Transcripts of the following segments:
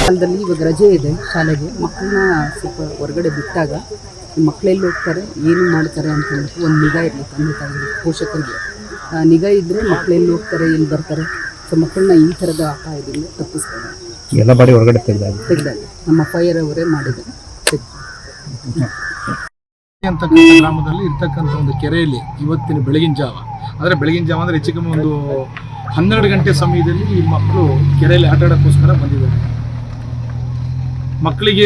ಕಾಲದಲ್ಲಿ ಇವಾಗ ರಜೆ ಇದೆ ಶಾಲೆಗೆ, ಮಕ್ಕಳನ್ನ ಸ್ವಲ್ಪ ಹೊರಗಡೆ ಬಿಟ್ಟಾಗ ಮಕ್ಕಳೆಲ್ಲಿ ಹೋಗ್ತಾರೆ ಏನು ಮಾಡ್ತಾರೆ ಅಂತ ಹೇಳ್ಬಿಟ್ಟು ಒಂದು ನಿಗಾ ಇರಲಿ ತಂದೆ ತಾಯಿಗಳಿಗೆ, ಪೋಷಕರಿಗೆ ನಿಗಾ ಇದ್ದರೆ ಮಕ್ಕಳೆಲ್ಲಿ ಹೋಗ್ತಾರೆ ಎಲ್ಲಿ ಬರ್ತಾರೆ. ಸೊ ಮಕ್ಕಳನ್ನ ಈ ಥರದ ಅಪಾಯದಿಂದ ತಪ್ಪಿಸ್ತಾರೆ. ಎಲ್ಲ ಬಾಡಿ ಹೊರಗಡೆ ತೆಗೆದಾಗ ನಮ್ಮ ಫೈರ್ ಅವರೇ ಮಾಡಿದ್ದಾರೆ. ಅಂತಕ್ಕಂಥ ಗ್ರಾಮದಲ್ಲಿ ಇರ್ತಕ್ಕಂಥ ಒಂದು ಕೆರೆಯಲ್ಲಿ ಇವತ್ತಿನ ಬೆಳಗಿನ ಜಾವ ಅಂದರೆ ಹೆಚ್ಚು ಕಮ್ಮಿ ಒಂದು 12 ಗಂಟೆ ಸಮಯದಲ್ಲಿ ಈ ಮಕ್ಕಳು ಕೆರೆಯಲ್ಲಿ ಆಟ ಆಡೋಕ್ಕೋಸ್ಕರ ಬಂದಿದ್ದಾರೆ. ಮಕ್ಕಳಿಗೆ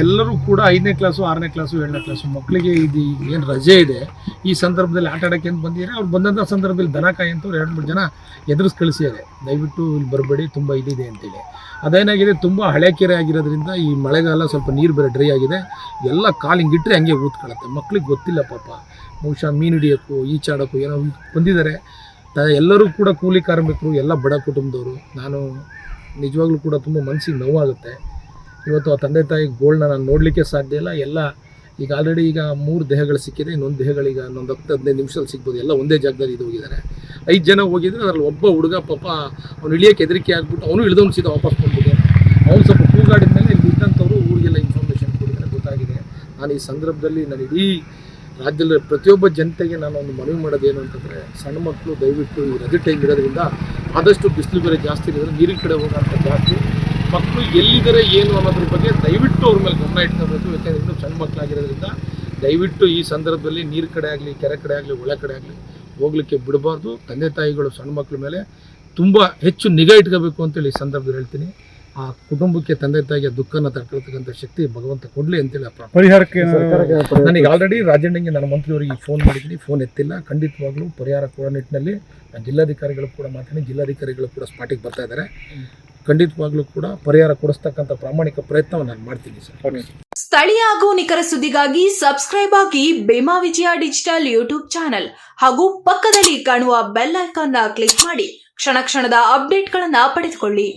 ಎಲ್ಲರೂ ಕೂಡ 5ನೇ ಕ್ಲಾಸು 6ನೇ ಕ್ಲಾಸು 7ನೇ ಕ್ಲಾಸು ಮಕ್ಕಳಿಗೆ ಇದು ಏನು ರಜೆ ಇದೆ ಈ ಸಂದರ್ಭದಲ್ಲಿ ಆಟ ಆಡೋಕ್ಕೆ ಅಂತ ಬಂದಿದ್ದಾರೆ. ಅವ್ರು ಬಂದಂಥ ಸಂದರ್ಭದಲ್ಲಿ ದನಕಾಯಿ ಅಂತ 2-3 ಜನ ಎದುರಿಸಿ ಕಳಿಸಿದ್ದಾರೆ, ದಯವಿಟ್ಟು ಇಲ್ಲಿ ಬರಬೇಡಿ ತುಂಬ ಇದಿದೆ ಅಂತೇಳಿ. ಅದೇನಾಗಿದೆ, ತುಂಬ ಹಳೆ ಕೆರೆ ಆಗಿರೋದ್ರಿಂದ ಈ ಮಳೆಗಾಲ ಸ್ವಲ್ಪ ನೀರು ಬೇರೆ ಡ್ರೈ ಆಗಿದೆ, ಎಲ್ಲ ಕಾಲು ಹಿಂಗಿಟ್ರೆ ಹಂಗೆ ಊದ್ಕೊಳ್ಳುತ್ತೆ. ಮಕ್ಳಿಗೆ ಗೊತ್ತಿಲ್ಲ ಪಾಪ, ಬಹುಶಃ ಮೀನು ಹಿಡಿಯೋಕ್ಕೂ ಈಚಾಡೋಕ್ಕೂ ಏನೋ ಬಂದಿದ್ದಾರೆ. ಎಲ್ಲರೂ ಕೂಡ ಕೂಲಿ ಕಾರ್ಮಿಕರು, ಎಲ್ಲ ಬಡ ಕುಟುಂಬದವರು. ನಾನು ನಿಜವಾಗ್ಲೂ ಕೂಡ ತುಂಬ ಮನಸ್ಸಿಗೆ ನೋವಾಗುತ್ತೆ. ಇವತ್ತು ಆ ತಂದೆ ತಾಯಿ ಗೋಳನ್ನ ನಾನು ನೋಡಲಿಕ್ಕೆ ಸಾಧ್ಯ ಇಲ್ಲ. ಎಲ್ಲ ಈಗ ಆಲ್ರೆಡಿ ಈಗ 3 ದೇಹಗಳು ಸಿಕ್ಕಿದೆ, ಇನ್ನೊಂದು ದೇಹಗಳೀಗ ಇನ್ನೊಂದು 10-15 ನಿಮಿಷದಲ್ಲಿ ಸಿಗ್ಬೋದು. ಎಲ್ಲ ಒಂದೇ ಜಾಗದಲ್ಲಿ ಇದು ಹೋಗಿದ್ದಾರೆ. 5 ಜನ ಹೋಗಿದ್ರೆ ಅದರಲ್ಲಿ ಒಬ್ಬ ಹುಡುಗ ಪಾಪ ಅವ್ನು ಇಳಿಯೋಕ್ಕೆ ಹೆದರಿಕೆ ಆಗ್ಬಿಟ್ಟು ಅವನು ಇಳಿದವನು ಸೀದಾ ವಾಪಸ್ ಬಂದ್ಬಿಟ್ಟು ಅವ್ನು ಸ್ವಲ್ಪ ಕೂಗಾಡಿದ ಮೇಲೆ ಇಲ್ಲಿ ಇದ್ದಂಥವ್ರು ಊರಿಗೆಲ್ಲ ಇನ್ಫಾರ್ಮೇಷನ್ ಕೊಡಿದರೆ ಗೊತ್ತಾಗಿದೆ. ನಾನು ಈ ಸಂದರ್ಭದಲ್ಲಿ ನಾನು ಇಡೀ ರಾಜ್ಯದಲ್ಲಿ ಪ್ರತಿಯೊಬ್ಬ ಜನತೆಗೆ ನಾನು ಒಂದು ಮನವಿ ಮಾಡೋದೇನು ಅಂತಂದರೆ, ಸಣ್ಣ ಮಕ್ಕಳು ದಯವಿಟ್ಟು ಈ ರಜೆ ಟೈಮ್ ಇರೋದ್ರಿಂದ ಆದಷ್ಟು ಬಿಸಿಲು ಬೇರೆ ಜಾಸ್ತಿ ಇರೋದ್ರೆ ನೀರಿನ ಕಡೆ ಹೋಗೋಂಥ ಜಾಸ್ತಿ. ಮಕ್ಕಳು ಎಲ್ಲಿದ್ದಾರೆ ಏನು ಅನ್ನೋದ್ರ ಬಗ್ಗೆ ದಯವಿಟ್ಟು ಅವ್ರ ಮೇಲೆ ಗಮನ ಇಟ್ಕೋಬೇಕು. ಯಾಕೆಂದರೆ ಇನ್ನೂ ಸಣ್ಣ ಮಕ್ಕಳಾಗಿರೋದ್ರಿಂದ ದಯವಿಟ್ಟು ಈ ಸಂದರ್ಭದಲ್ಲಿ ನೀರು ಕಡೆ ಆಗಲಿ, ಕೆರೆ ಕಡೆ ಆಗಲಿ, ಒಳ ಕಡೆ ಆಗಲಿ ಹೋಗ್ಲಿಕ್ಕೆ ಬಿಡಬಾರ್ದು. ತಂದೆ ತಾಯಿಗಳು ಸಣ್ಣ ಮಕ್ಕಳ ಮೇಲೆ ತುಂಬ ಹೆಚ್ಚು ನಿಗಾ ಇಟ್ಕೋಬೇಕು ಅಂತೇಳಿ ಈ ಸಂದರ್ಭದಲ್ಲಿ ಹೇಳ್ತೀನಿ. ಆ ಕುಟುಂಬಕ್ಕೆ, ತಂದೆ ತಾಯಿಗೆ ದುಃಖನ ತಡ್ಕೊಳ್ತಕ್ಕಂಥ ಶಕ್ತಿ ಭಗವಂತ ಕೊಡಲಿ ಅಂತೇಳಿ ಪರಿಹಾರಕ್ಕೆ ನನಗೆ ಆಲ್ರೆಡಿ ರಾಜಣ್ಣಂಗೆ ನಾನು ಮಂತ್ರಿಯವರಿಗೆ ಫೋನ್ ಮಾಡಿದ್ದೀನಿ, ಫೋನ್ ಎತ್ತಿಲ್ಲ. ಖಂಡಿತವಾಗ್ಲೂ ಪರಿಹಾರ ಕೊಡೋ ನಿಟ್ಟಿನಲ್ಲಿ ನಾನು ಜಿಲ್ಲಾಧಿಕಾರಿಗಳು ಕೂಡ ಮಾತಾಡಿ, ಜಿಲ್ಲಾಧಿಕಾರಿಗಳು ಕೂಡ ಸ್ಪಾಟಿಗೆ ಬರ್ತಾ ಇದ್ದಾರೆ. ಖಂಡಿತವಾಗ್ಲೂ ಕೂಡ ಪರಿಹಾರ ಕೊಡಿಸ್ತಕ್ಕಂಥ ಪ್ರಾಮಾಣಿಕ ಪ್ರಯತ್ನ ನಾನು ಮಾಡ್ತೀನಿ ಸರ್. ಸ್ಥಳೀಯ ಹಾಗೂ ನಿಖರ ಸುದ್ದಿಗಾಗಿ ಸಬ್ಸ್ಕ್ರೈಬ್ ಆಗಿ ಬೇಮಾ ವಿಜಯ ಡಿಜಿಟಲ್ ಯೂಟ್ಯೂಬ್ ಚಾನೆಲ್ ಹಾಗೂ ಪಕ್ಕದಲ್ಲಿ ಕಾಣುವ ಬೆಲ್ ಐಕಾನ್ ಕ್ಲಿಕ್ ಮಾಡಿ ಕ್ಷಣ ಕ್ಷಣದ ಅಪ್ಡೇಟ್ಗಳನ್ನು ಪಡೆದುಕೊಳ್ಳಿ.